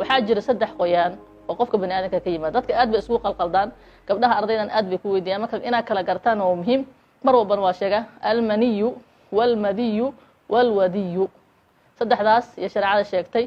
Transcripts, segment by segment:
waxaa jira saddex qoyaan oo qofka bani aadamka ka yimaada dadka aad bay isku qalqaldaan gabdhaha ardaydan aad bay ku weydiiyaan marka inaad kala gartaan oo muhiim mar walbana waa sheega almaniyu walmadiyu walwadiyu saddexdaas iyo shareecada sheegtay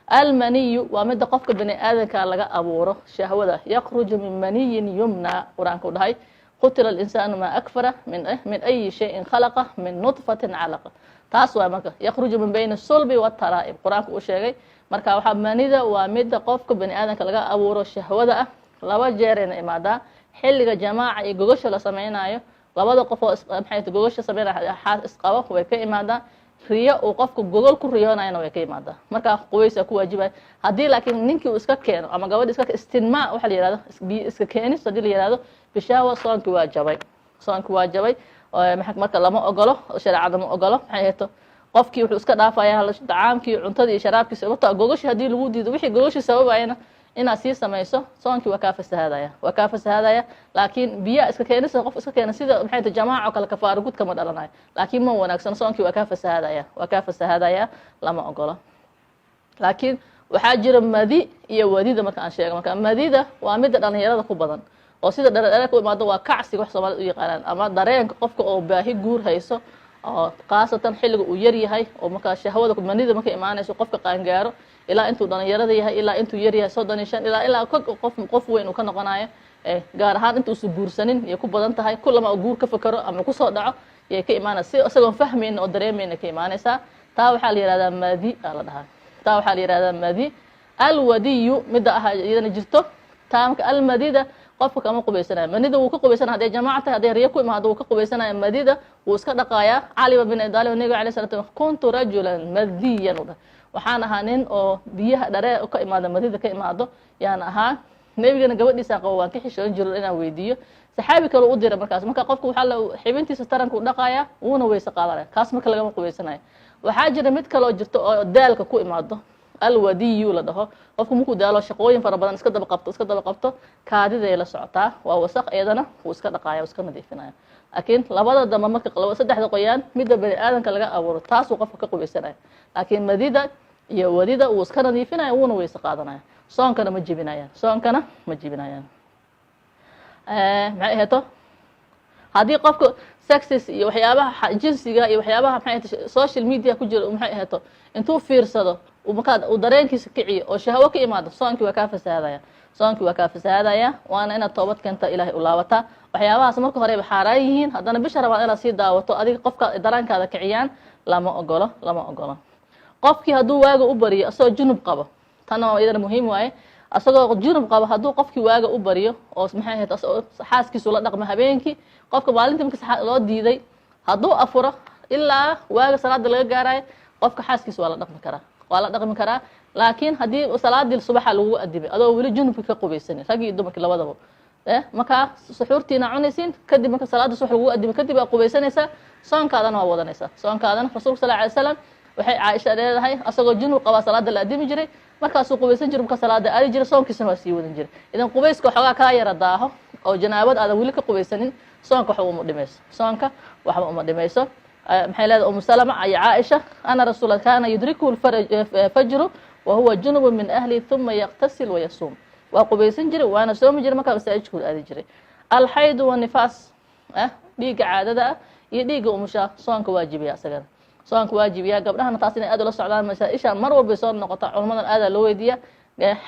almaniyu waa midda qofka bani aadamka laga abuuro shahwada yakhruju min maniyin yumna quraanku dhahay qutila al-insanu ma akfara min ayi shay'in khalaqa min nutfatin 'alaqa taas waa marka yakhruju min bayna sulbi wa tara'ib quraanku u sheegay marka waxa manida waa midda qofka bani aadamka laga abuuro shahwada ah laba jeer inay imaada xilliga jamaaca iyo gogosha la sameeynayo labada qof oo maxay tahay gogosha sameeynayo xaas isqabo way ka imaada riyo oo qofku gogol ku riyoonayna way ka imaada marka quwaysa ku waajibay hadii laakiin ninkii uu iska keeno ama gabadh iska istinmaa waxa la yiraahdo iska keenis hadii la yiraahdo bishaawa soonki waa jabay marka lama ogolo shareecada ma ogolo maxay heeto qofkii wuxuu iska dhaafayaa tacaamkii cuntadii iyo sharaabkiisa sababta gogoshi hadii lagu diido wixii gogoshi sababayna inaad sii samayso soonkii waa ka fasahaadaya laakiin biya iska keenisa qof iska keena sida maxay tahay jamaaco kala kafaaro gud kama dhalanayo laakiin ma wanaagsan soonkii waa ka fasahaadaya lama ogolo laakiin waxaa jira madi iyo wadida marka aan sheego marka madida waa mid dhalinyarada ku badan oo sida dhallinyarada ku imaado waa kacsi wax Soomaalidu u yaqaanaan ama dareenka qofka oo baahi guur hayso oo qaasatan xilliga uu yar yahay oo marka shahwada ku manida marka imaanayso qofka qaangaaro ilaa intuu dhalinyarada yahay ilaa intuu yar yahay 35 ilaa qof weyn uu ka noqonayo gaar ahaan intuu soo guursanin iyo ku badan tahay kullama guur ka fakaro ama ku soo dhaco yay ka imaanaysaa isagoo fahmeen oo dareemeen ka imaanaysaa taa waxa la yiraahdaa madi alwadiyu midda ah iyadana jirto taamka almadida qofka kama qubaysanayo manida wuu ka qubaysanayaa haday jamaacada haday riyo ku imaado wuu ka qubaysanayaa madida wuu iska dhaqayaa Ali ibn Abi Talib nabiga kaleey sallallahu kuntu rajulan madiyan waxaan ahaa nin oo biyaha dharee ka imaado madida ka imaado yaan ahaa nabigana gabadhiisa qabo waan ka xishoon jiray inaan weydiiyo saxaabi kale u diray marka qofku waxa la xibintiisa taranku dhaqayaa wuuna weysa qaadanaya kaas marka laga qubaysanayo waxaa jira mid kale oo jirto oo daalka ku imaado alwadiyu la dhaho qofku markuu daalo shaqooyin fara badan iska daba qabto kaadida la socotaa waa wasaq eedana uu iska dhaqaaya iska nadiifinaya laakiin labada damba marka saddexda qoyaan midda bani aadamka laga abuuro taas uu qofka ka qubaysanaya laakiin madida iyo wadida uu iska nadiifinaya wuuna weysa qaadanaya soonkana ma jibinayaan maxay heeto hadii qofku sexes iyo waxyaabaha jinsiga iyo waxyaabaha maxay social media ku jira maxay heeto intuu fiirsado uu dareenkiisa kiciyo oo shahwo ka imaado soonkii waa ka fasahaadaya waana inaad toobad keenta Ilaahay u laabata waxyaabahaas marka hore xaaraan yihiin haddana bisha Ramadaan inaad sii daawato adiga qofka dareenkaada kiciyaan lama ogolo qofkii hadduu waaga u bariyo asoo junub qabo tan oo iyadana muhiim waaye asagoo junub qabo hadduu qofkii waaga u bariyo oo maxay ahayd xaaskiisu la dhaqmo habeenkii qofka maalintii marka loo diiday hadduu afuro ilaa waaga salaada laga gaarayo qofka xaaskiisu waa la dhaqmi karaa laakiin haddii salaadii subaxa lagu adibay adoo wali junubka ka qubaysan rag iyo dumarkii labadaba marka suxuurtiina cunaysiin kadib marka salaada subax lagu adibay kadib aad qubaysanaysaa soonkaadana waa wadanaysaa soonkaadana rasuulka sallallahu alayhi wasallam waxay Aisha leedahay asagoo junub qaba salaada la adimi jiray markaas uu qubaysan jiray marka salaada aadi jiray soonkiisana waa sii wadan jiray idan qubayska xogaa ka yara daaho oo janaabad aad wali ka qubaysanin soonka waxa uma dhimayso maxay leedahay Salama ay Aisha ana rasuulka kana yudriku al-fajr wa huwa junub min ahli thumma yaqtasil wa yasum wa qubaysan jiray waana soomi jiray marka masaajidku aadi jiray al-hayd wa nifas dhiiga caadada iyo dhiiga umusha soonka waajibiya gabdhaha taas inay aad ula socdaan masaa'isha mar walba soo noqota culummadan aad loo weydiiya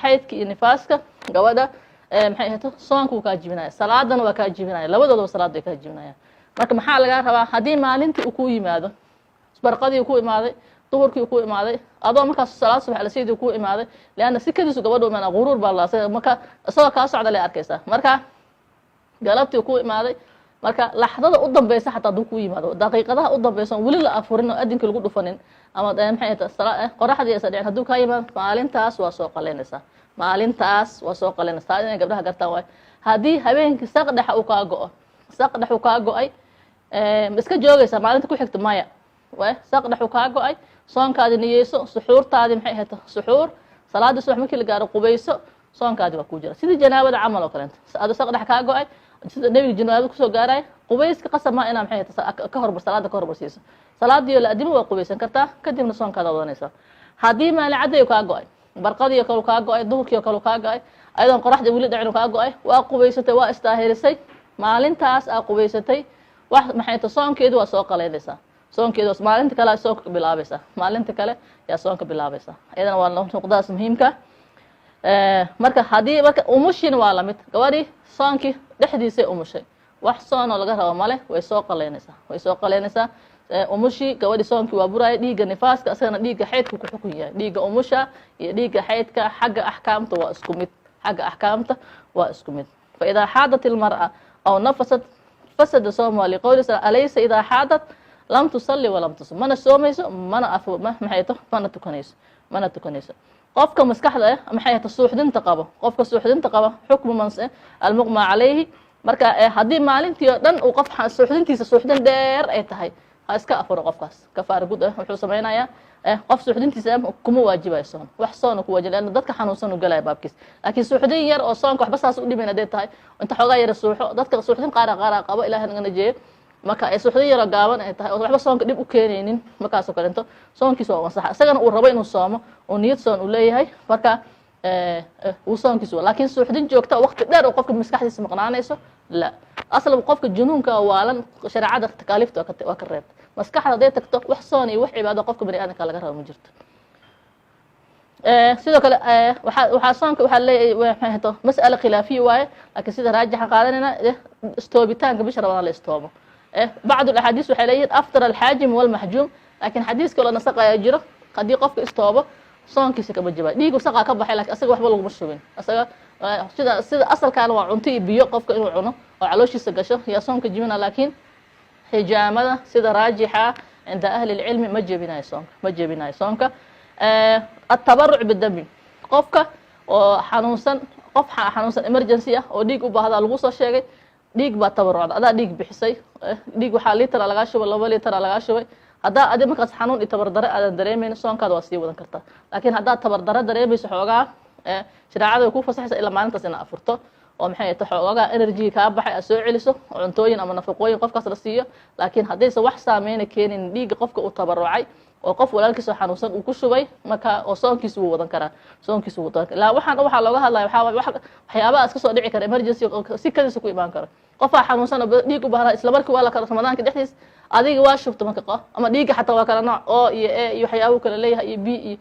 haydka iyo nifaaska gabadha maxay ahayd soonku ka jibinaya salaadana waa ka jibinaya labadooda salaad way ka jibinaya marka maxaa laga rabaa hadii maalintii uu ku yimaado barqadii ku imaaday duhurkii ku imaaday adoo markaas salaad subax la siidii ku imaaday laana sikadiisu gabadhu ma quruur baa la sameeyay marka asoo ka socda la arkaysa marka galabtii ku imaaday marka laxdada u dambaysa xataa duu ku yimaado daqiiqadaha u dambaysan wali la afurin oo adinka lagu dhufanin ama maxay tahay qoraxdii saddex haduu ka yimaado maalintaas waa soo qaleynaysa inay gabdhaha gartaan way hadii habeenkii saqdhaxa uu ka go'ay iska joogaysa maalinta ku xigta maya way saqdhaxu ka go'ay soonkaadi niyeyso suxuurtaadi maxay ahayd suxuur salaada subax markii la gaaro qubayso soonkaadi waa ku jira sidii janaabada camal oo kale aad saqdhax ka go'ay sida nabiga janaabada ku soo gaaray qubayska qasama inaa maxay ahayd ka horbar salaada ka horbarsiiso salaadii la adimo waa qubaysan kartaa kadibna soonkaada wadanaysa hadii maalin caday ka go'ay barqadii kale ka go'ay duhurkii kale ka go'ay ayadan qoraxda wili dhacin ka go'ay waa qubaysatay waa istaahirisay maalintaas aa qubaysatay wax maxay tahay soonkeedu waa soo qaleynaysaa soonkeedu maalinta kale soonka bilaabaysaa maalinta kale yaa soonka bilaabaysaa ayadana waa nuqdaas muhiimka marka hadii marka umushin waa la mid gabadhi soonkii dhexdiisa umushay wax soon oo laga rabo male way soo qaleynaysaa umushi gabadhi soonkii waa buraay dhiiga nifaaska asagana dhiiga xaydka ku xukun yahay dhiiga umusha iyo dhiiga xaydka xagga ahkaamta waa isku mid fa idaa xaadat almar'a aw nafasat fasada sawmuha liqawli alaysa idaa xaadat lam tusalli walam tusum mana soomayso mana tukanayso qofka maskaxda maxay tahay suuxdinta qaba xukmu man almuqma calayhi marka hadii maalintii oo dhan uu qof suuxdintiisa suuxdin dheer ay tahay ha iska afuro qofkaas kafaara gud wuxuu sameeynaya qof suuxdintiisa kuma waajibayo soon wax soon ku waajib in dadka xanuunsan u galay baabkiis laakiin suuxdin yar oo soonka waxba saas u dhimayna deed tahay inta xogaa yar suuxo dadka suuxdin qaar qabo ilaahay naga najeeyo marka ay suuxdin yar gaaban ay tahay oo waxba soonka dib u keenaynin markaas oo kalento soonkiisa waa wasax isagana uu rabo inuu soomo oo niyad soon u leeyahay marka uu soonkiisa laakiin suuxdin joogta waqti dheer oo qofka maskaxdiisa maqnaanayso la aslan qofka junuunka waalan shariicada takaalifta waa ka reebta maskaxda haday tagto wax soon iyo wax cibaado qofka bani aadamka laga rabo ma jirto sidoo kale waxa soonka waxa leeyahay mas'ala khilaafiye waaye laakiin sida raajixa qaadanayna istoobitaanka bisha Ramadaan la istoobo بعض الاحاديث waxay leeyihiin aftar alxaajim walmahjum laakiin xadiis kale nasaqaya jiro hadii qofka istoobo soonkiisa kama jabay dhiigu saqa ka baxay laakiin asaga waxba lagu shubin asaga sida asalkaan waa cunto iyo biyo qofka inuu cuno oo calooshiisa gasho ya soonka jibina laakiin xijaamada sida raajixa inda ahli ilmi ma jabinayo soonka at-tabarruc bid-dam qofka oo xanuunsan emergency ah oo dhiig u baahda lagu soo sheegay dhiig baa tabarrucda adaa dhiig bixisay dhiig waxa litir laga shubay 2 litir laga shubay hadaa adi markaas xanuun iyo tabardare aad dareemayso soonkaada waa sii wadan kartaa laakiin hadaa tabardare dareemayso xoogaa sharaacada ku fasaxaysa ilaa maalintaas in afurto oo maxay tahay xoogaa energy ka baxay aad soo celiso cuntooyin ama nafaqooyin qofkaas la siiyo laakiin hadaysa wax saameyn keenin dhiig qofka uu tabarrucay oo qof walaalkiisa xanuunsan uu ku shubay marka oo soonkiisa uu wadan karaa la waxa looga hadlayo waxyaabaha iska soo dhici kara emergency si kadis ku imaan kara qof xanuunsan dhiig u baahan isla markii waa la kala Ramadaanka dhexdiis adiga waa shubto marka ama dhiiga xataa waa kala nooc oo iyo waxyaabo kala leeyahay iyo bi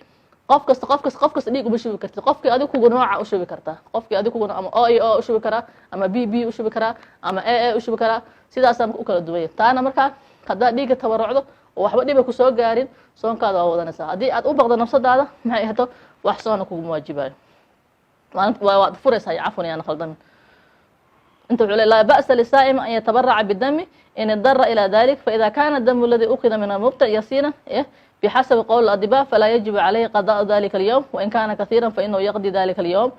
qof kasta dhiig u shubi kartaa qofkii adiga kugu nooca u shubi kartaa qofkii adiga kugu ama oo u shubi karaa ama b u shubi karaa ama u shubi karaa sidaas aan u kala duway taana marka hadaa dhiiga tabarrucdo waxba dhiba ku soo gaarin soonkaada waa wadanaysaa hadii aad u baqdo nafsadaada maxay ahaato wax soon kugu waajibayo waa furaysaa afwan yana khaldan انت لا بأس للصائم أن يتبرع بالدم إن اضطر إلى ذلك فإذا كان الدم الذي أخذ من المبتدأ يسيرا بحسب قول الأطباء فلا يجب عليه قضاء ذلك اليوم وإن كان كثيرا فإنه يقضي ذلك اليوم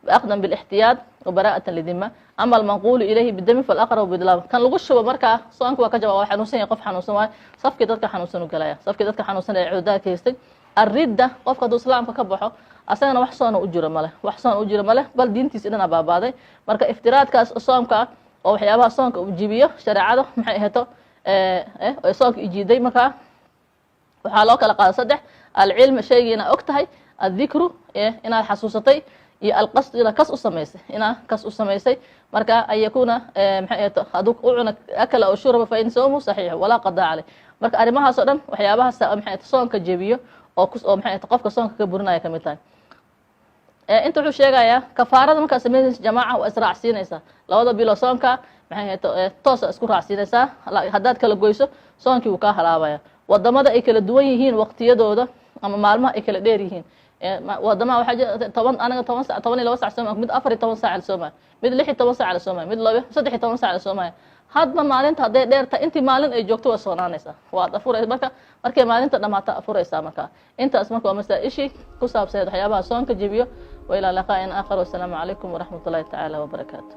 أخذا بالاحتياط وبراءة للذمة أما المنقول إليه بالدم فالأقرب بالدلام كان لغو شبه marka soonka waa ka jawaab xanuunsan qof xanuunsan waa safki dadka xanuunsan u galaya safki dadka xanuunsan ee cuudaha ka haystay arida qofka duu islaamka ka baxo asagana wax soon u jiro male bal diintiisa dhan baabaaday marka iftiraadkaas soonka oo waxyaabaha soonka u jibiyo shariicada maxay ahaato soonka ijiiday marka waxa loo kala qaaday saddex al-ilm shaygiina ogtahay al-dhikru inaad xasuusatay iyo al-qasd ila kas u samaysay marka ay yakuna maxay ahaato haduu u cuna akala oo shurba fa in sawmu sahih wala qada alayh marka arimahaas oo dhan waxyaabaha maxay ahaato soonka jibiyo oo maxay ahaato qofka soonka ka burinaya kamid tahay inta wuxuu sheegayaa kafaarada marka sameeyay jamaaca waa israacsiinaysa labada bilo soonka maxay ahaato toos isku raacsiinaysa hadaad kala goyso soonkii uu ka halaabaya wadamada ay kala duwan yihiin waqtiyadooda ama maalmaha ay kala dheer yihiin wadamaha waxa jira 10 anaga 10 saac 12 saac soomaa mid 14 saac soomaa mid 16 saac soomaa mid 13 saac soomaa hadba maalinta haday dheerta intii maalin ay joogto waa soonaanaysa waa afuraysa markay maalinta dhamaata afuraysa marka intaas marka waa masaa'ishi ku saabsan waxyaabaha soonka jibiyo wa ila liqa'in aakhir wa salaamu alaykum wa rahmatullahi ta'ala wa barakatuh